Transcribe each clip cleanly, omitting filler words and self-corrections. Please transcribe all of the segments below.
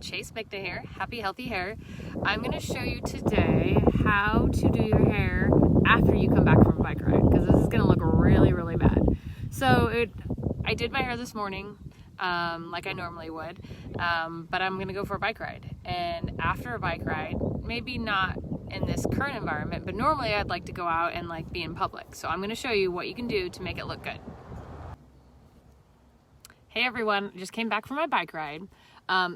Chase Mikta here, Happy Healthy Hair. I'm going to show you today how to do your hair after you come back from a bike ride, because this is going to look really, really bad. So I did my hair this morning like I normally would, but I'm going to go for a bike ride. And after a bike ride, maybe not in this current environment, but normally I'd like to go out and like be in public. So I'm going to show you what you can do to make it look good. Hey everyone, just came back from my bike ride.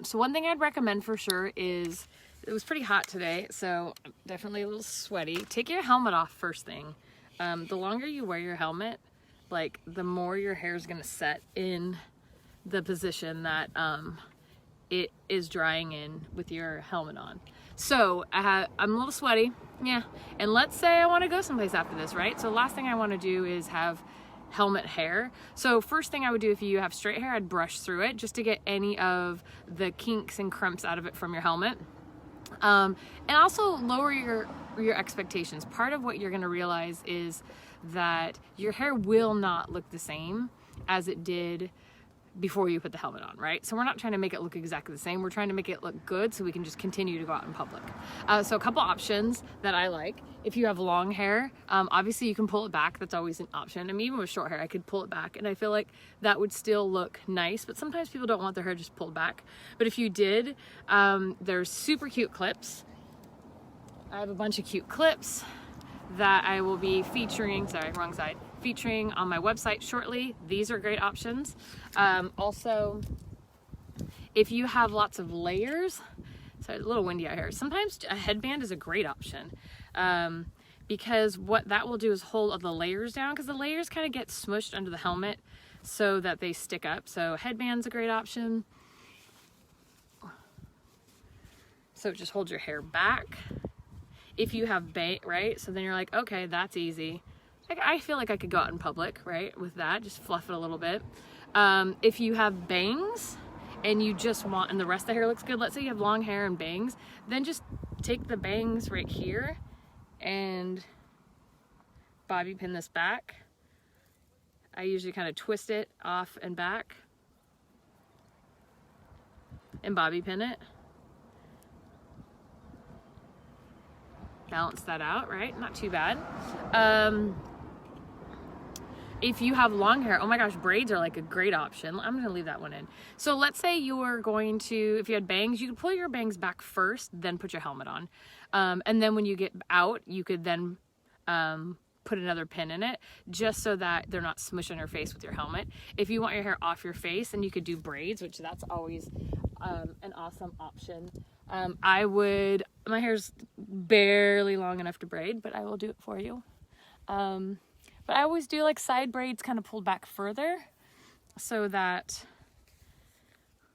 So one thing I'd recommend for sure is, it was pretty hot today, so I'm definitely a little sweaty. Take your helmet off first thing. The longer you wear your helmet, like the more your hair is gonna set in the position that it is drying in with your helmet on. So I'm a little sweaty, yeah. And let's say I wanna go someplace after this, right? So the last thing I wanna do is have helmet hair. So first thing I would do, if you have straight hair, I'd brush through it just to get any of the kinks and crumps out of it from your helmet. And also lower your expectations. Part of what you're going to realize is that your hair will not look the same as it did before you put the helmet on, right? So we're not trying to make it look exactly the same. We're trying to make it look good so we can just continue to go out in public. So a couple options that I like. If you have long hair, obviously you can pull it back. That's always an option. I mean, even with short hair, I could pull it back and I feel like that would still look nice, but sometimes people don't want their hair just pulled back. But if you did, there's super cute clips. I have a bunch of cute clips that I will be featuring, sorry, wrong side, featuring on my website shortly. These are great options. Also, if you have lots of layers, sorry, a little windy out here, sometimes a headband is a great option, because what that will do is hold all the layers down, because the layers kind of get smushed under the helmet so that they stick up. So headband's a great option. So it just holds your hair back. If you have right? So then you're like, okay, that's easy. I feel like I could go out in public, right? With that, just fluff it a little bit. If you have bangs and you just want, and the rest of the hair looks good, let's say you have long hair and bangs, then just take the bangs right here and bobby pin this back. I usually kind of twist it off and back and bobby pin it. Balance that out, right? Not too bad. If you have long hair, oh my gosh, braids are like a great option. I'm gonna leave that one in. So let's say you were going to, if you had bangs, you could pull your bangs back first, then put your helmet on. And then when you get out, you could then put another pin in it, just so that they're not smushed on your face with your helmet. If you want your hair off your face, then you could do braids, which that's always an awesome option. My hair's barely long enough to braid, but I will do it for you. But I always do like side braids kind of pulled back further, so that,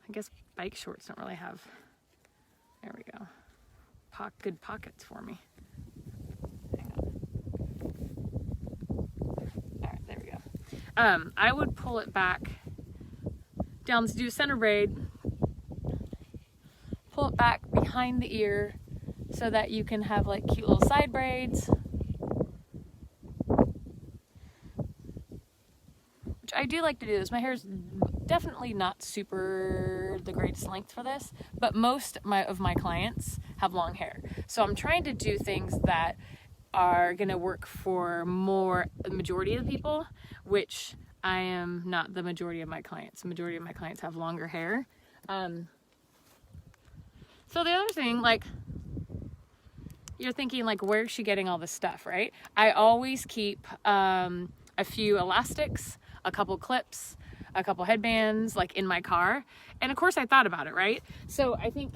I guess bike shorts don't really have, there we go, good pockets for me. Hang on. All right, there we go. I would pull it back down to do a center braid, pull it back behind the ear so that you can have like cute little side braids, which I do like to do this. My hair is definitely not super the greatest length for this, but most of my clients have long hair. So I'm trying to do things that are gonna work for the majority of the people, which I am not the majority of my clients. The majority of my clients have longer hair. So the other thing, like, you're thinking like, where's she getting all this stuff, right? I always keep a few elastics, a couple clips, a couple headbands, like in my car. And of course I thought about it, right? So I think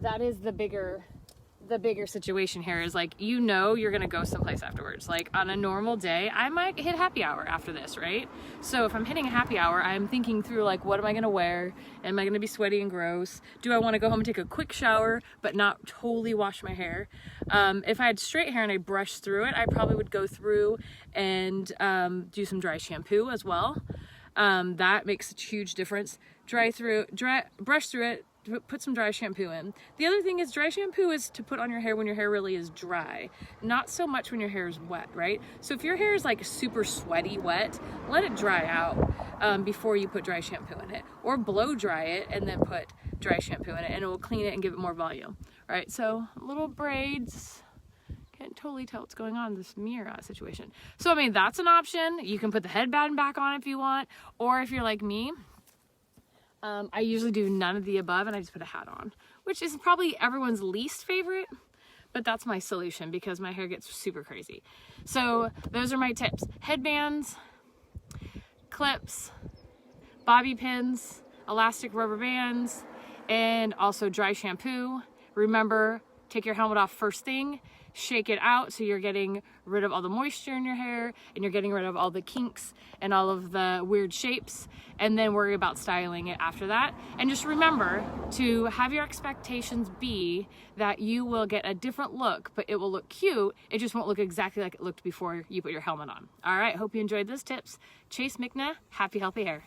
that is the bigger situation here, is like, you know, you're gonna go someplace afterwards. Like on a normal day, I might hit happy hour after this, right? So if I'm hitting a happy hour, I'm thinking through like, what am I gonna wear? Am I gonna be sweaty and gross? Do I wanna go home and take a quick shower, but not totally wash my hair? If I had straight hair and I brushed through it, I probably would go through and do some dry shampoo as well. That makes a huge difference. Brush through it, put some dry shampoo in. The other thing is, dry shampoo is to put on your hair when your hair really is dry, not so much when your hair is wet, right? So if your hair is like super sweaty wet, let it dry out before you put dry shampoo in it, or blow dry it and then put dry shampoo in it, and it will clean it and give it more volume. All right, so little braids. Can't totally tell what's going on in this mirror situation. So, I mean, that's an option. You can put the headband back on if you want, or if you're like me, I usually do none of the above and I just put a hat on, which is probably everyone's least favorite, but that's my solution because my hair gets super crazy. So those are my tips: headbands, clips, bobby pins, elastic rubber bands, and also dry shampoo. Remember, take your helmet off first thing, shake it out so you're getting rid of all the moisture in your hair and you're getting rid of all the kinks and all of the weird shapes, and then worry about styling it after that. And just remember to have your expectations be that you will get a different look, but it will look cute. It just won't look exactly like it looked before you put your helmet on. All right, hope you enjoyed those tips. Chase McNa, happy, healthy hair.